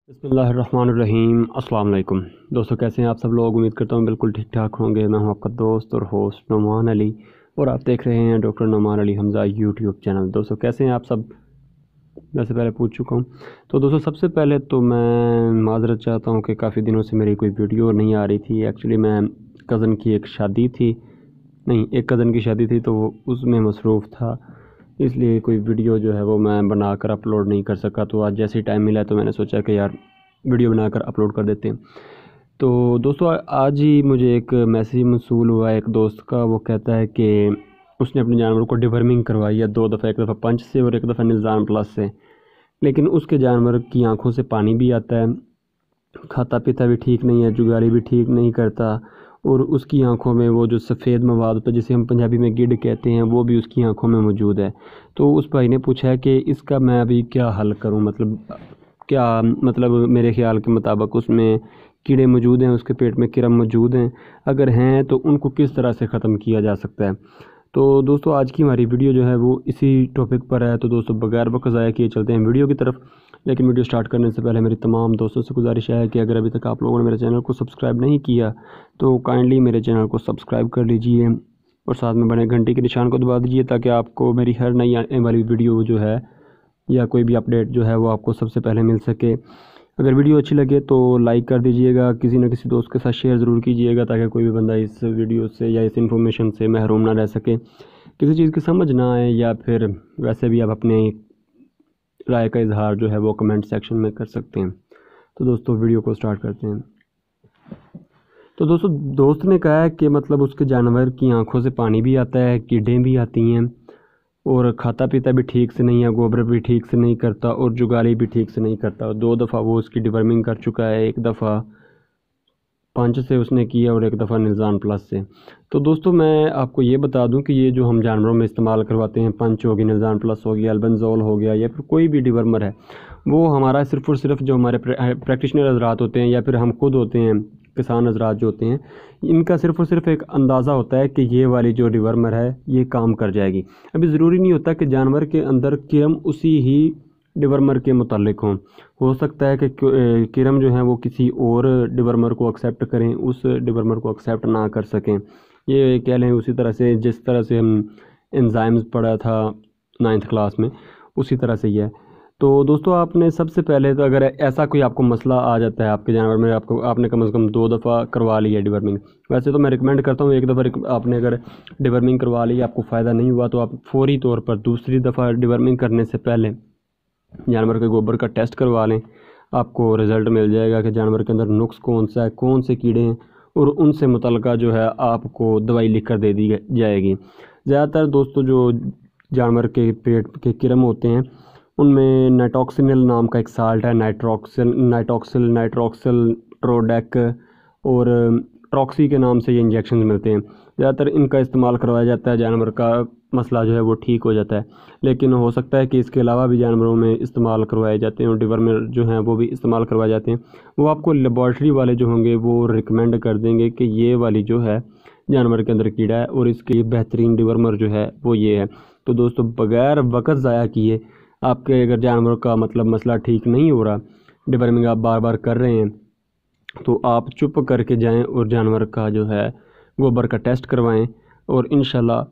बिस्मिल्लाहिर्रहमानिर्रहीम। अस्सलाम वालेकुम दोस्तों, कैसे हैं आप सब लोग। उम्मीद करता हूँ बिल्कुल ठीक ठाक होंगे। मैं हूँ आपका दोस्त और होस्ट नुमान अली और आप देख रहे हैं doctor Numan Ali Hamza YouTube channel. दोस्तों कैसे हैं आप सब, वैसे पहले पूछ चुका हूँ। तो दोस्तों सबसे पहले तो मैं माज़रत चाहता हूँ कि काफ़ी दिनों से मेरी कोई वीडियो नहीं आ रही थी। एक्चुअली मैं कज़न की एक कज़न की शादी थी तो उसमें मसरूफ़ था, इसलिए कोई वीडियो जो है वो मैं बनाकर अपलोड नहीं कर सका। तो आज जैसे ही टाइम मिला तो मैंने सोचा कि यार वीडियो बनाकर अपलोड कर देते हैं। तो दोस्तों आज ही मुझे एक मैसेज मौसूल हुआ एक दोस्त का। वो कहता है कि उसने अपने जानवर को डिवर्मिंग करवाई है 2 दफ़ा, एक दफ़ा पंच से और एक दफ़ा निज़ाम प्लस से, लेकिन उसके जानवर की आंखों से पानी भी आता है, खाता पीता भी ठीक नहीं है, जुगाली भी ठीक नहीं करता, और उसकी आंखों में वो जो सफ़ेद मवाद होता है जिसे हम पंजाबी में गिड कहते हैं वो भी उसकी आंखों में मौजूद है। तो उस भाई ने पूछा है कि इसका मैं अभी क्या हल करूं, मतलब मेरे ख्याल के मुताबिक उसमें कीड़े मौजूद हैं, उसके पेट में किरम मौजूद हैं, अगर हैं तो उनको किस तरह से ख़त्म किया जा सकता है। तो दोस्तों आज की हमारी वीडियो जो है वो इसी टॉपिक पर है। तो दोस्तों बगैर वक्त ज़ाया किए चलते हैं वीडियो की तरफ। लेकिन वीडियो स्टार्ट करने से पहले मेरी तमाम दोस्तों से गुजारिश है कि अगर अभी तक आप लोगों ने मेरे चैनल को सब्सक्राइब नहीं किया तो काइंडली मेरे चैनल को सब्सक्राइब कर लीजिए और साथ में बने घंटी के निशान को दबा दीजिए ताकि आपको मेरी हर नई आने वाली वीडियो जो है या कोई भी अपडेट जो है वो आपको सबसे पहले मिल सके। अगर वीडियो अच्छी लगे तो लाइक कर दीजिएगा, किसी न किसी दोस्त के साथ शेयर ज़रूर कीजिएगा ताकि कोई भी बंदा इस वीडियो से या इस इन्फॉर्मेशन से महरूम ना रह सके, किसी चीज़ की समझ ना आए, या फिर वैसे भी आप अपने राय का इजहार जो है वो कमेंट सेक्शन में कर सकते हैं। तो दोस्तों वीडियो को स्टार्ट करते हैं। तो दोस्तों दोस्त ने कहा है कि मतलब उसके जानवर की आंखों से पानी भी आता है, कीड़ें भी आती हैं, और खाता पीता भी ठीक से नहीं है, गोबर भी ठीक से नहीं करता और जुगाली भी ठीक से नहीं करता। 2 दफ़ा वो उसकी डिवर्मिंग कर चुका है, एक दफ़ा पंच से उसने किया और एक दफ़ा निज़ाम प्लस से। तो दोस्तों मैं आपको ये बता दूं कि ये जो हम जानवरों में इस्तेमाल करवाते हैं, पंच हो गया, निज़ाम प्लस हो गया, अल्बेंजोल हो गया, या फिर कोई भी डिवर्मर है, वो हमारा सिर्फ़ और सिर्फ जो हमारे प्रैक्टिशनर हज़रात होते हैं या फिर हम खुद होते हैं, किसान हज़रात जो होते हैं, इनका सिर्फ़ और सिर्फ एक अंदाज़ा होता है कि ये वाली जो डिवर्मर है ये काम कर जाएगी। अभी ज़रूरी नहीं होता कि जानवर के अंदर किरम उसी ही डिवर्मर के मुतालिक हों। हो सकता है कि किरम जो है वो किसी और डिवर्मर को एक्सेप्ट करें, उस डिवर्मर को एक्सेप्ट ना कर सकें। ये कह लें उसी तरह से जिस तरह से हम एंजाइम्स पढ़ा था 9th क्लास में, उसी तरह से ही है। तो दोस्तों आपने सबसे पहले तो अगर ऐसा कोई आपको मसला आ जाता है आपके जानवर में, आपने कम से कम 2 दफ़ा करवा ली है डिवर्मिंग। वैसे तो मैं रिकमेंड करता हूँ एक दफ़ा आपने अगर डिवर्मिंग करवा ली, आपको फ़ायदा नहीं हुआ तो आप फौरी तौर पर दूसरी दफ़ा डिवर्मिंग करने से पहले जानवर के गोबर का टेस्ट करवा लें। आपको रिज़ल्ट मिल जाएगा कि जानवर के अंदर नुक्स कौन सा है, कौन से कीड़े हैं, और उनसे मुतल्लिका जो है आपको दवाई लिख कर दे दी जाएगी। ज़्यादातर दोस्तों जो जानवर के पेट के किरम होते हैं उनमें नाइट्रोक्सिनिल नाम का एक साल्ट है, नाइट्रोक्सिल ट्रोडेक और ट्रॉक्सी के नाम से ये इंजेक्शन मिलते हैं। ज़्यादातर इनका इस्तेमाल करवाया जाता है, जानवर का मसला जो है वो ठीक हो जाता है। लेकिन हो सकता है कि इसके अलावा भी जानवरों में इस्तेमाल करवाए जाते हैं और डिवर्मर जो हैं वो भी इस्तेमाल करवाए जाते हैं। वो आपको लेबॉर्ट्री वाले जो होंगे वो रिकमेंड कर देंगे कि ये वाली जो है जानवर के अंदर कीड़ा है और इसके लिए बेहतरीन डिवर्मर जो है वो ये है। तो दोस्तों बग़ैर वक्त ज़ाया किए, आपके अगर जानवर का मतलब मसला ठीक नहीं हो रहा, डिवर्मिंग आप बार बार कर रहे हैं, तो आप चुप करके जाएं और जानवर का जो है गोबर का टेस्ट करवाएं और इंशाल्लाह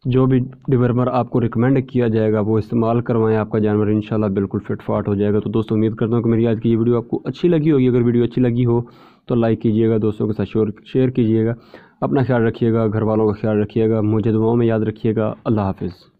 जो भी डिवर्मर आपको रिकमेंड किया जाएगा वो इस्तेमाल करवाएं। आपका जानवर इंशाल्लाह बिल्कुल फिट फाट हो जाएगा। तो दोस्तों उम्मीद करता हूँ कि मेरी आज की ये वीडियो आपको अच्छी लगी होगी। अगर वीडियो अच्छी लगी हो तो लाइक कीजिएगा, दोस्तों के साथ शेयर कीजिएगा। अपना ख्याल रखिएगा, घर वालों का ख्याल रखिएगा, मुझे दुआओं में याद रखिएगा। अल्लाह हाफिज़।